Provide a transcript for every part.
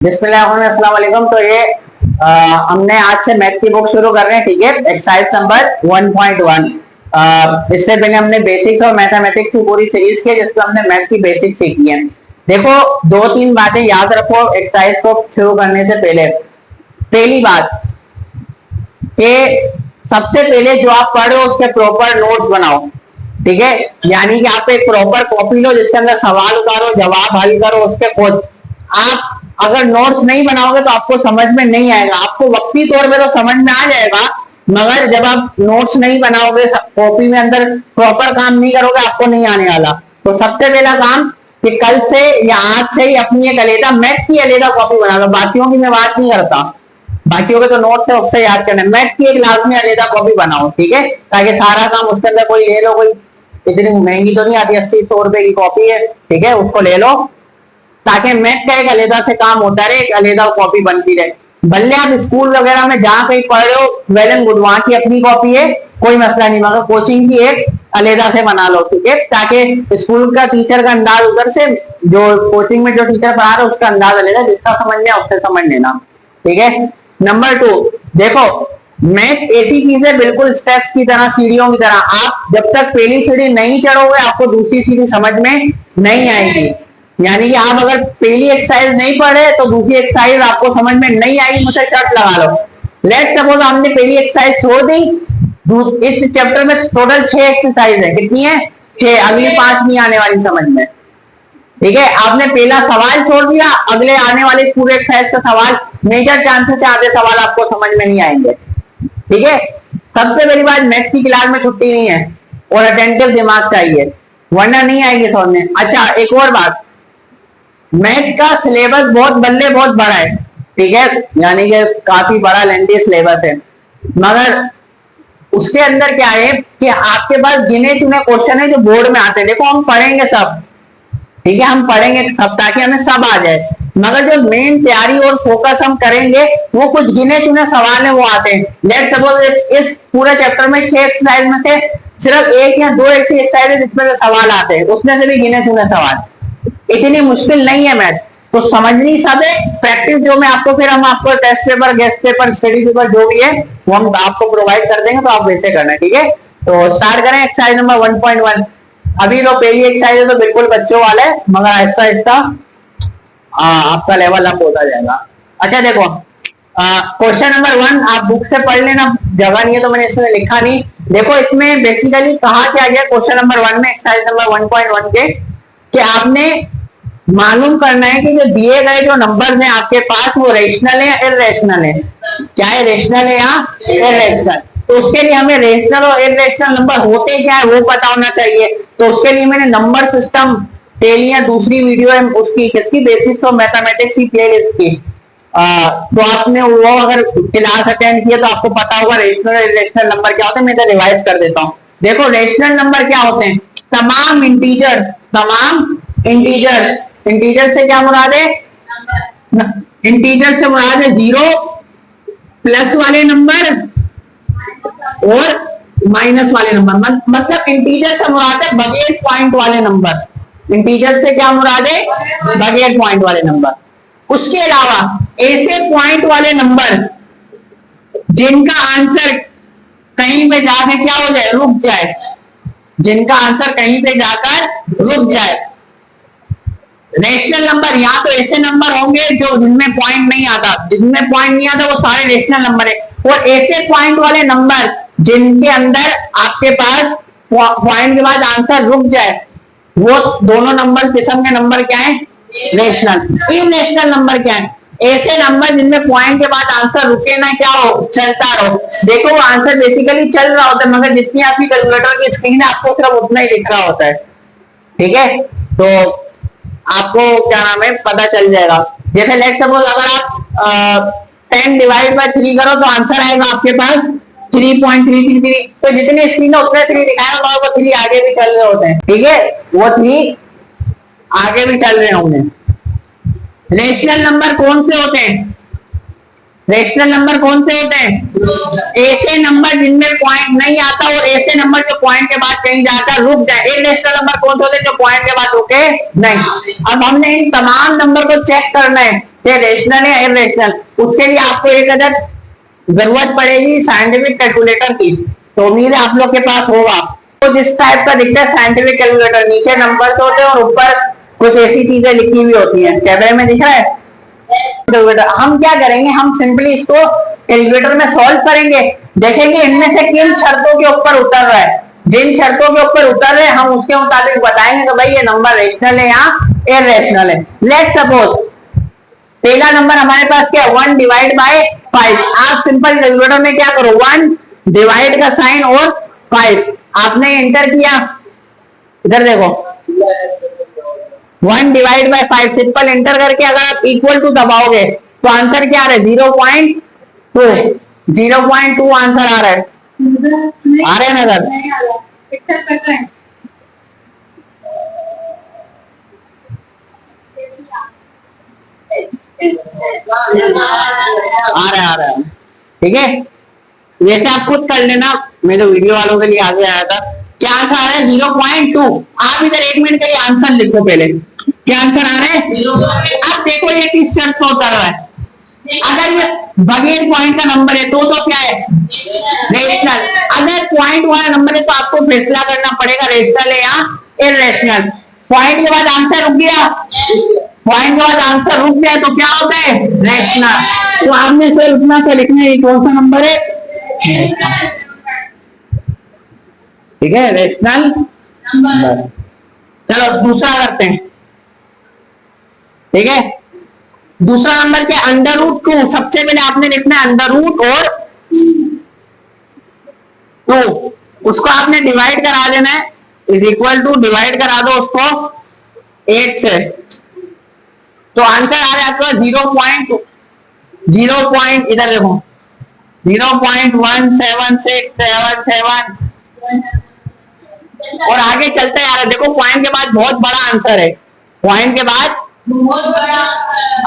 अस्सलाम वालेकुम। तो ये हमने आज से मैथ की बुक शुरू कर रहे हैं, ठीक है। Exercise number 1.1। इससे पहले हमने बेसिक्स और मैथमेटिक्स की पूरी सीरीज की, जिसमें हमने मैथ की बेसिक्स सीखी है। देखो, दो तीन बातें याद रखो एक्सरसाइज को शुरू करने से पहले। पहली बात कि सबसे पहले जो आप पढ़ रहे हो उसके प्रॉपर नोट्स बनाओ, ठीक है। यानी कि आप एक प्रॉपर कॉपी लो जिसके अंदर सवाल उतारो, जवाब हल करो उसके खुद। आप अगर नोट्स नहीं बनाओगे तो आपको समझ में नहीं आएगा। आपको वक्ती तौर पे तो समझ में आ जाएगा, मगर जब आप नोट्स नहीं बनाओगे, कॉपी में अंदर प्रॉपर काम नहीं करोगे, आपको नहीं आने वाला। तो सबसे पहला काम कि कल से या आज से ही अपनी एक अलग मैथ की अलग कॉपी बना लो। बाकियों की मैं बात नहीं करता, बाकियों के तो नोट्स है उससे याद करना। मैथ की एक लाजमी अलग कॉपी बनाओ, ठीक है, ताकि सारा काम उसके अंदर कोई ले लो। कोई इतनी महंगी तो नहीं आती, 80-100 रुपए की कॉपी है, ठीक है, उसको ले लो, ताकि मैथ का एक अलहदा से काम होता रहे, एक अलहदा कॉपी बनती रहे। भले आप स्कूल वगैरह में जहां कहीं पढ़ रहे हो, वेल एंड गुड, वहां की अपनी कॉपी है, कोई मसला नहीं, मगर कोचिंग की एक अलहदा से बना लो, ठीक है, ताकि स्कूल का टीचर का अंदाज उधर से, जो कोचिंग में जो टीचर पढ़ा रहे उसका अंदाज अलग, जिसका समझ में उससे समझ लेना, ठीक है। नंबर 2, देखो, मैथ ऐसी चीज है बिल्कुल स्टेप्स की तरह, सीढ़ियों की तरह। आप जब तक पहली सीढ़ी नहीं चढ़ोगे, आपको दूसरी सीढ़ी समझ में नहीं आएगी। यानी कि आप अगर पहली एक्सरसाइज नहीं पढ़े तो दूसरी एक्सरसाइज आपको समझ में नहीं आएगी, मुझसे शर्त लगा लो। लेट सपोज हमने पहली एक्सरसाइज छोड़ दी, इस चैप्टर में टोटल 6 एक्सरसाइज है। कितनी है? 6। अगली 5 नहीं आने वाली समझ में, ठीक है। आपने पहला सवाल छोड़ दिया, अगले आने वाले पूरे एक्सरसाइज का सवाल, मेजर चांसेस है आधे सवाल आपको समझ में नहीं आएंगे, ठीक है। सबसे बड़ी बात, मैथ की क्लास में छुट्टी नहीं है और अटेंटिव दिमाग चाहिए, वरना नहीं आएगी समझ में। अच्छा, एक और बात, मैथ का सिलेबस बहुत बड़ा है, ठीक है, यानी कि काफी बड़ा लेंथी सिलेबस है, मगर उसके अंदर क्या है कि आपके पास गिने चुने क्वेश्चन है जो बोर्ड में आते हैं। देखो, हम पढ़ेंगे सब, ठीक है, हम पढ़ेंगे सब ताकि हमें सब आ जाए, मगर जो मेन तैयारी और फोकस हम करेंगे वो कुछ गिने चुने सवाल है वो आते हैं। लेट सपोज इस पूरे चैप्टर में 6 एक्सरसाइज में से सिर्फ 1 या 2 ऐसी एक्सरसाइज है जिसमें से सवाल आते हैं, उसमें से भी गिने चुने सवाल। इतनी मुश्किल नहीं है मैथ, तो समझनी सब है। प्रैक्टिस जो मैं आपको, फिर हम आपको test paper, guest paper, study paper जो भी है वो हम आपको प्रोवाइड कर देंगे, तो आप वैसे करना, ठीक है। तो स्टार्ट करें एक्सरसाइज नंबर 1.1। अभी तो पहली एक्सरसाइज है तो बिल्कुल बच्चों वाला है, मगर आहिस्ता आहिस्ता आपका लेवल अप होता जाएगा। अच्छा देखो, क्वेश्चन नंबर 1 आप बुक से पढ़ लेना, जगह नहीं है तो मैंने इसमें लिखा नहीं। देखो, इसमें बेसिकली कहा क्या गया क्वेश्चन नंबर 1 में, एक्सरसाइज नंबर 1.1 के, कि आपने मालूम करना है कि जो दिए गए जो नंबर्स हैं आपके पास, वो रेशनल है या इरेशनल है। चाहे रेशनल है या इरेशनल, तो उसके लिए हमें रेशनल और इरेशनल नंबर होते क्या है वो पता होना चाहिए। तो उसके लिए मैंने नंबर सिस्टम पहली या दूसरी वीडियो है उसकी, किसकी, बेसिक्स ऑफ मैथमेटिक्स की प्लेलिस्ट की, तो आपने वो अगर क्लास अटेंड किया तो आपको पता होगा रेशनल और इरेशनल नंबर क्या होते हैं। मैं तो रिवाइज कर देता हूँ। देखो, रेशनल नंबर क्या होते हैं? तमाम इंटीजर, इंटीजर से क्या मुराद है? इंटीजर से मुराद है 0, प्लस वाले नंबर और माइनस वाले नंबर। मतलब इंटीजर से मुराद है बगैर पॉइंट वाले नंबर। इंटीजर से क्या मुराद है? बगैर पॉइंट वाले नंबर। उसके अलावा ऐसे पॉइंट वाले नंबर जिनका आंसर कहीं पे जाके क्या हो जाए, रुक जाए, जिनका आंसर कहीं पे जाकर रुक जाए। रेशनल नंबर या तो ऐसे नंबर होंगे जो जिनमें पॉइंट नहीं आता, जिनमें पॉइंट नहीं आता वो सारे रेशनल नंबर है। और ऐसे पॉइंट वाले नंबर जिनके अंदर आपके पास पॉइंट के बाद आंसर रुक जाए, वो दोनों नंबर किस्म के नंबर क्या है? रेशनल। इरेशनल नंबर क्या है? ऐसे नंबर जिनमें पॉइंट के बाद आंसर रुके ना, क्या हो, चलता रहो। देखो, वो आंसर बेसिकली चल रहा होता है, मगर जितनी आपकी कैलकुलेटर की स्क्रीन है आपको सिर्फ उतना ही दिख रहा होता है, ठीक है। तो आपको क्या नाम है पता चल जाएगा। जैसे लेट सपोज अगर आप 10 डिवाइड बाय 3 करो तो आंसर आएगा आपके पास 3.333। तो जितने स्क्रीन है उतने 3 दिखाएगा, मगर वो 3 आगे भी चल रहे होते हैं, ठीक है, वो 3 आगे भी चल रहे होंगे। रेशनल नंबर कौन से होते हैं? रेशनल नंबर कौन से होते हैं? ऐसे नंबर जिनमें पॉइंट नहीं आता और ऐसे नंबर जो पॉइंट के बाद कहीं जाता रुक जाए। इरेशनल नंबर कौन से होते हैं? जो पॉइंट के बाद रुके नहीं। अब हमने इन तमाम नंबर को चेक करना है ये रेशनल है इरेशनल, उसके लिए आपको एक अदर जरूरत पड़ेगी साइंटिफिक कैलकुलेटर की, तो उम्मीद है आप लोग के पास होगा। तो जिस टाइप का दिखता है साइंटिफिक कैलकुलेटर, नीचे नंबर होते हैं और ऊपर कुछ ऐसी चीजें लिखी हुई होती हैं, कैमरे में दिख रहा है कैलकुलेटर। हम क्या करेंगे, हम सिंपली इसको कैलकुलेटर में सॉल्व करेंगे, देखेंगे इनमें से किन शर्तों के ऊपर उतर रहा है, जिन शर्तों के ऊपर उतर रहे हैं हम उसके मुताबिक बताएंगे तो भाई ये नंबर रेशनल है या इरेशनल है। लेट्स सपोज पहला नंबर हमारे पास क्या है 1 डिवाइड बाय 5। आप सिंपल कैलकुलेटर में क्या करो 1 डिवाइड का साइन और 5 आपने एंटर किया, इधर देखो 1 डिवाइड बाय 5 सिंपल एंटर करके अगर आप इक्वल टू दबाओगे तो आंसर क्या आ रहा है 0.2, 0.2 आंसर आ रहा है, आ रहे हैं ना सर? आ रहा है, ठीक है। वैसे आप खुद कर लेना, मेरे वीडियो वालों के लिए आगे आया था। क्या आंसर आ रहा है 0.2। आप इधर 1 मिनट के लिए आंसर लिखो पहले, क्या आंसर आ रहा है। अब देखो ये किस शर्त पर उतर रहा है, अगर ये बगैर पॉइंट का नंबर है तो क्या है रेशनल, अगर पॉइंट वाला नंबर है तो आपको फैसला करना पड़ेगा रेशनल है या इरेशनल। पॉइंट के बाद आंसर रुक गया, पॉइंट के बाद आंसर रुक गया तो क्या होता है रेशनल। तो आपने सिर्फ इतना सा लिखना है कौन सा नंबर है, ठीक है रेशनल नंबर। चलो दूसरा करते हैं, ठीक है। दूसरा नंबर क्या √2। सबसे पहले आपने लिखना है √ और 2, उसको आपने डिवाइड करा देना है, इज इक्वल टू डिवाइड करा दो उसको 8 से, तो आंसर आ रहा है आपका 0. इधर देखो 0.17677 और आगे चलते आ रहा है। देखो पॉइंट के बाद बहुत बड़ा आंसर है, पॉइंट के बाद आ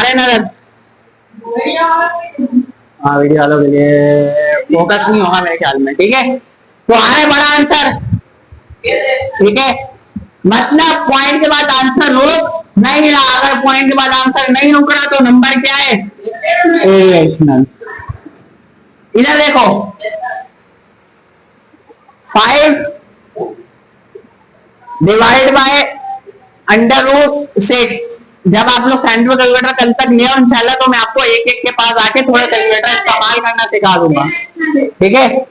रहे ना हाँ, वीडियो वालों के लिए फोकस नहीं होगा मेरे ख्याल में, ठीक है। तो आ रहा है बड़ा आंसर, ठीक है। मतलब पॉइंट के बाद आंसर रुक नहीं रहा, अगर पॉइंट के बाद आंसर नहीं रुक रहा तो नंबर क्या है इरेशनल। इधर देखो 5 डिवाइड बाय √6। जब आप लोग साइंटिफिक कैलकुलेटर कल तक ले आओ इंशाल्लाह तो मैं आपको एक एक के पास आके थोड़ा कैलकुलेटर इस्तेमाल करना सिखा दूंगा, ठीक है।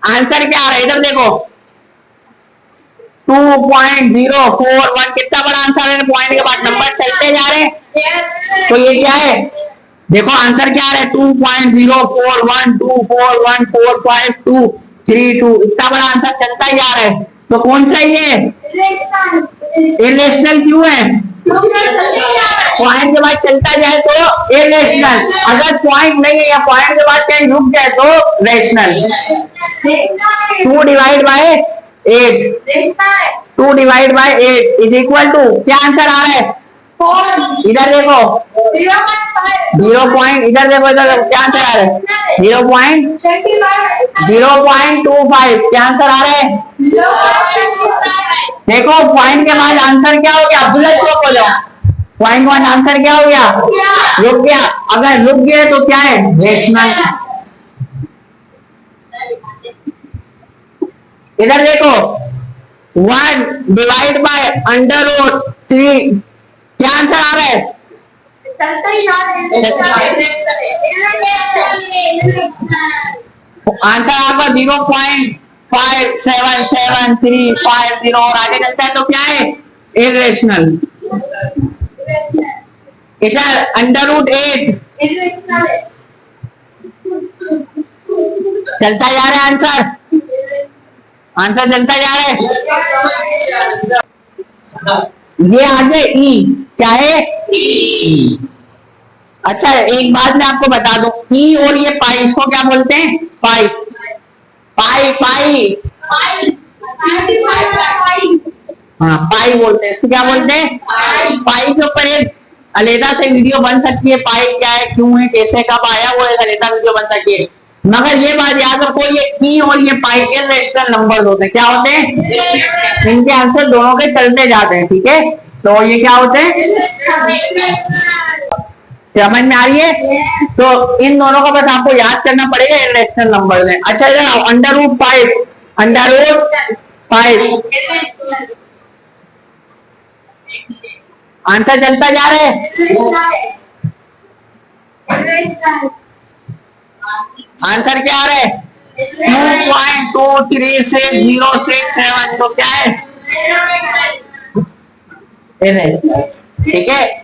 आंसर क्या आ रहा है इधर देखो 2.041, कितना बड़ा आंसर है, पॉइंट के बाद नंबर चलते जा रहे हैं तो ये क्या है, देखो आंसर क्या आ रहा है 2.04124145232, इतना बड़ा आंसर चलता ही जा रहा है। तो कौन सा ये इरेशनल क्यों है, पॉइंट के बाद चलता जाए तो इरेशनल, अगर पॉइंट नहीं है या पॉइंट के बाद कहीं रुक जाए तो rational. 2 divide by 8, 2 divide by 8 is equal to क्या आंसर आ रहा है, इधर देखो 0. इधर देखो इधर क्या आंसर आ रहा है 0.25, क्या आंसर आ रहा है। देखो पॉइंट के बाद आंसर क्या हो गया, बुलेट चौक हो जाओ, पॉइंट वन आंसर क्या हो गया रुक गया, अगर रुक गया तो क्या है रेशनल। इधर देखो 1 डिवाइड बाय √3, क्या आंसर आ रहा है आंसर आपका 0.577350 और आगे चलता है तो क्या है इरेशनल। इधर √8 चलता जा रहा है, आंसर चलता जा रहा है। ये आगे ई क्या है ई। अच्छा एक बात मैं आपको बता दूं, ई और ये पाई इसको क्या बोलते हैं पाई, पाई पाई हाँ पाई बोलते हैं, इसको क्या बोलते हैं पाई। के ऊपर एक अलहदा से वीडियो बन सकती है, पाई क्या है क्यों है कैसे कब आया, वो एक अलहदा वीडियो बन सकती है। मगर ये बात याद रखो ये ई और ये पाई इरेशनल नंबर होते हैं, क्या होते हैं इनके आंसर दोनों के चलते जाते हैं, ठीक है। तो ये क्या होते हैं समझ में आ रही है? तो इन दोनों का बस आपको याद करना पड़ेगा इरेशनल नंबर में। अच्छा इधर √5, √5 आंसर चलता जा रहा है। आंसर क्या आ रहा है? 2.23606 तो क्या है? ठीक है,